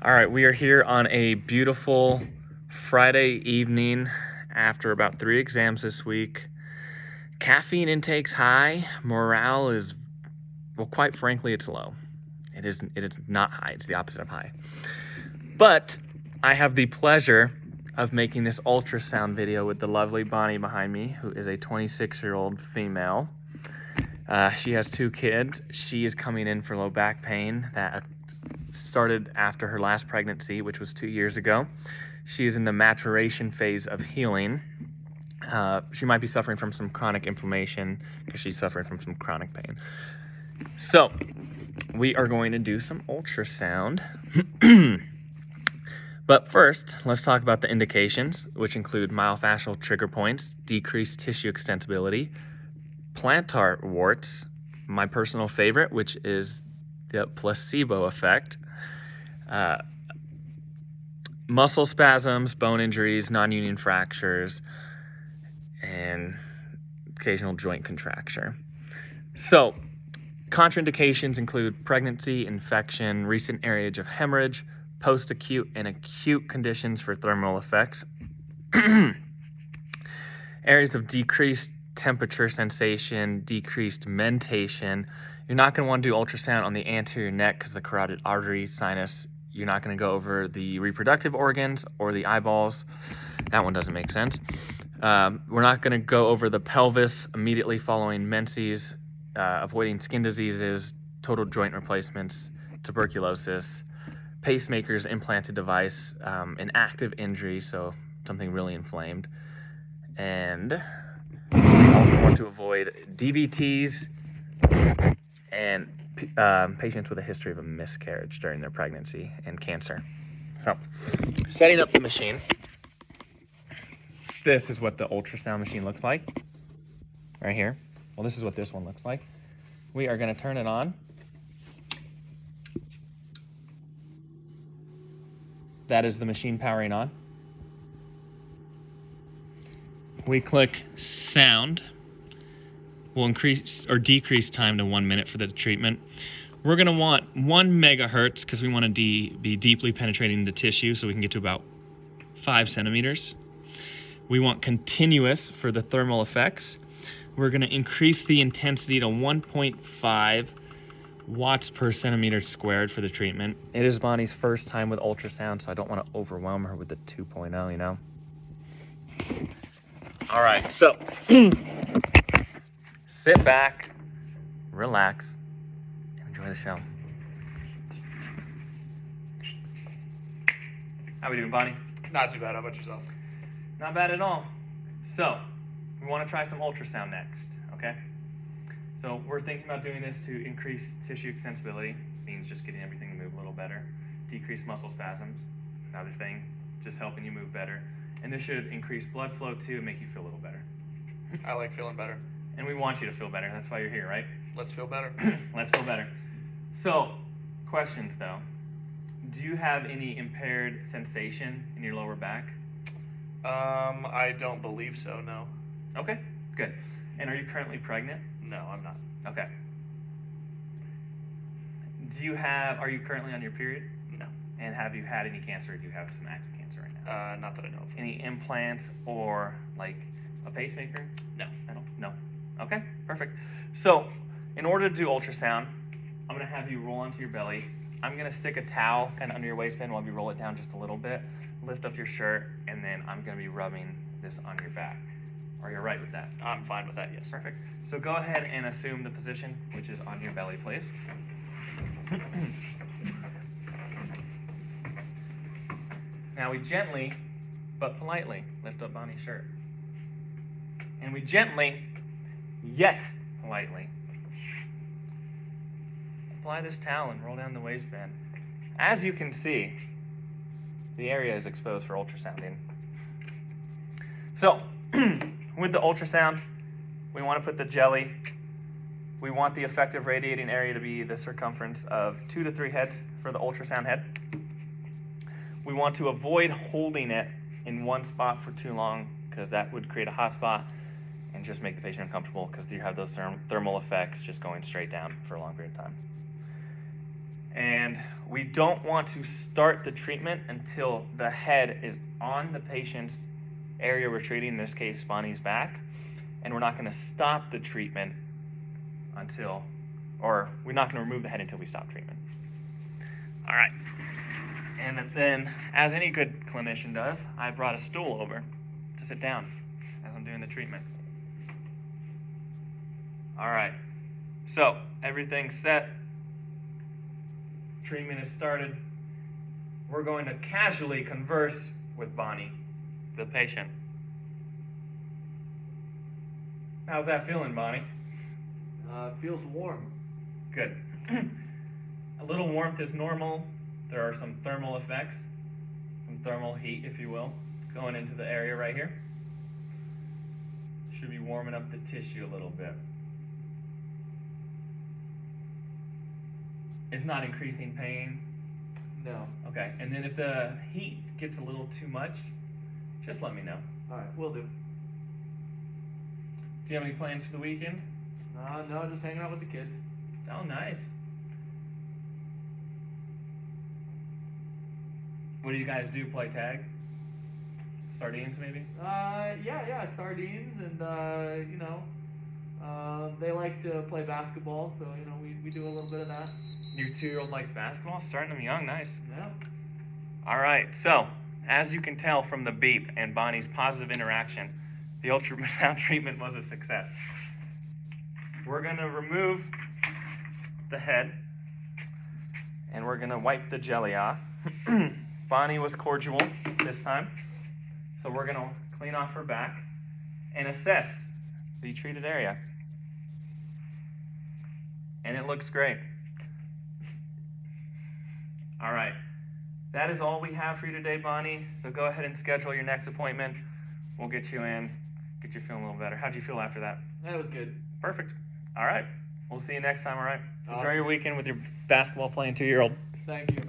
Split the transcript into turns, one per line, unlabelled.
All right, we are here on a beautiful Friday evening after about 3 exams this week. Caffeine intake's high, morale is, well, quite frankly, it's low. It is not high, it's the opposite of high. But I have the pleasure of making this ultrasound video with the lovely Bonnie behind me, who is a 26-year-old female. She has 2 kids. She is coming in for low back pain that started after her last pregnancy, which was 2 years ago. She is in the maturation phase of healing. She might be suffering from some chronic inflammation because she's suffering from some chronic pain. So we are going to do some ultrasound. But first, let's talk about the indications, which include myofascial trigger points, decreased tissue extensibility, plantar warts, my personal favorite, which is the placebo effect, muscle spasms, bone injuries, non-union fractures, and occasional joint contracture. So, contraindications include pregnancy, infection, recent area of hemorrhage, post-acute and acute conditions for thermal effects, areas of decreased temperature sensation, decreased mentation. You're not going to want to do ultrasound on the anterior neck because the carotid artery sinus. You're not going to go over the reproductive organs or the eyeballs. That one doesn't make sense. We're not going to go over the pelvis immediately following menses, avoiding skin diseases, total joint replacements, tuberculosis, pacemakers, implanted device, an active injury, so something really inflamed. And we also want to avoid DVTs and patients with a history of a miscarriage during their pregnancy and cancer. So, setting up the machine. This is what the ultrasound machine looks like right here. Well, this is what this one looks like. We are going to turn it on. That is the machine powering on. We click sound. We'll increase or decrease time to 1 minute for the treatment. We're going to want 1 megahertz because we want to be deeply penetrating the tissue so we can get to about 5 centimeters. We want continuous for the thermal effects. We're going to increase the intensity to 1.5 watts per centimeter squared for the treatment. It is Bonnie's first time with ultrasound, so I don't want to overwhelm her with the 2.0, you know? All right, so sit back, relax, and enjoy the show. How we doing, Bonnie?
Not too bad. How about yourself?
Not bad at all. So, we want to try some ultrasound next, okay? So we're thinking about doing this to increase tissue extensibility, means just getting everything to move a little better, decrease muscle spasms, another thing, just helping you move better. And this should increase blood flow too and make you feel a little better.
I like feeling better.
And we want you to feel better. That's why you're here, right?
Let's feel better.
Let's feel better. So, questions though. Do you have any impaired sensation in your lower back?
I don't believe so, no.
Okay, good. And are you currently pregnant?
No, I'm not.
Okay. Are you currently on your period?
No.
And have you had any cancer, or do you have some active cancer right now?
Not that I know of.
Any implants or like a pacemaker?
No.
I don't. No. Okay, perfect. So, in order to do ultrasound, I'm gonna have you roll onto your belly. I'm gonna stick a towel kind of under your waistband while you roll it down just a little bit. Lift up your shirt, and then I'm gonna be rubbing this on your back. Are you all right with that?
I'm fine with that, yes.
Perfect. So go ahead and assume the position, which is on your belly, please. Now we gently, but politely, lift up Bonnie's shirt. And we gently, yet politely, apply this towel and roll down the waistband. As you can see, the area is exposed for ultrasounding. So, with the ultrasound, we want to put the jelly. We want the effective radiating area to be the circumference of 2 to 3 heads for the ultrasound head. We want to avoid holding it in one spot for too long because that would create a hot spot and just make the patient uncomfortable because you have those thermal effects just going straight down for a long period of time. And we don't want to start the treatment until the head is on the patient's area we're treating, in this case, Bonnie's back. And we're not going to stop the treatment until, or we're not going to remove the head until we stop treatment. All right. And then, as any good clinician does, I brought a stool over to sit down as I'm doing the treatment. All right. So, everything's set. Treatment is started. We're going to casually converse with Bonnie, the patient. How's that feeling, Bonnie?
Feels warm.
Good. A little warmth is normal. There are some thermal effects, some thermal heat, if you will, going into the area right here. Should be warming up the tissue a little bit. It's not increasing pain.
No.
Okay, and then if the heat gets a little too much, just let me know.
All right, will do.
Do you have any plans for the weekend?
No, just hanging out with the kids.
Oh, nice. What do you guys do? Play tag? Sardines, maybe?
Yeah, sardines, and they like to play basketball, so we do a little bit of that.
Your 2-year-old likes basketball? Starting them young, nice.
Yeah.
All right, so as you can tell from the beep and Bonnie's positive interaction, the ultrasound treatment was a success. We're going to remove the head, and we're going to wipe the jelly off. Bonnie was cordial this time, so we're going to clean off her back and assess the treated area. And it looks great. All right, that is all we have for you today, Bonnie. So go ahead and schedule your next appointment. We'll get you in, get you feeling a little better. How'd you feel after that?
That was good.
Perfect. All right, we'll see you next time, all right?
Awesome.
Enjoy your weekend with your basketball playing 2-year-old.
Thank you.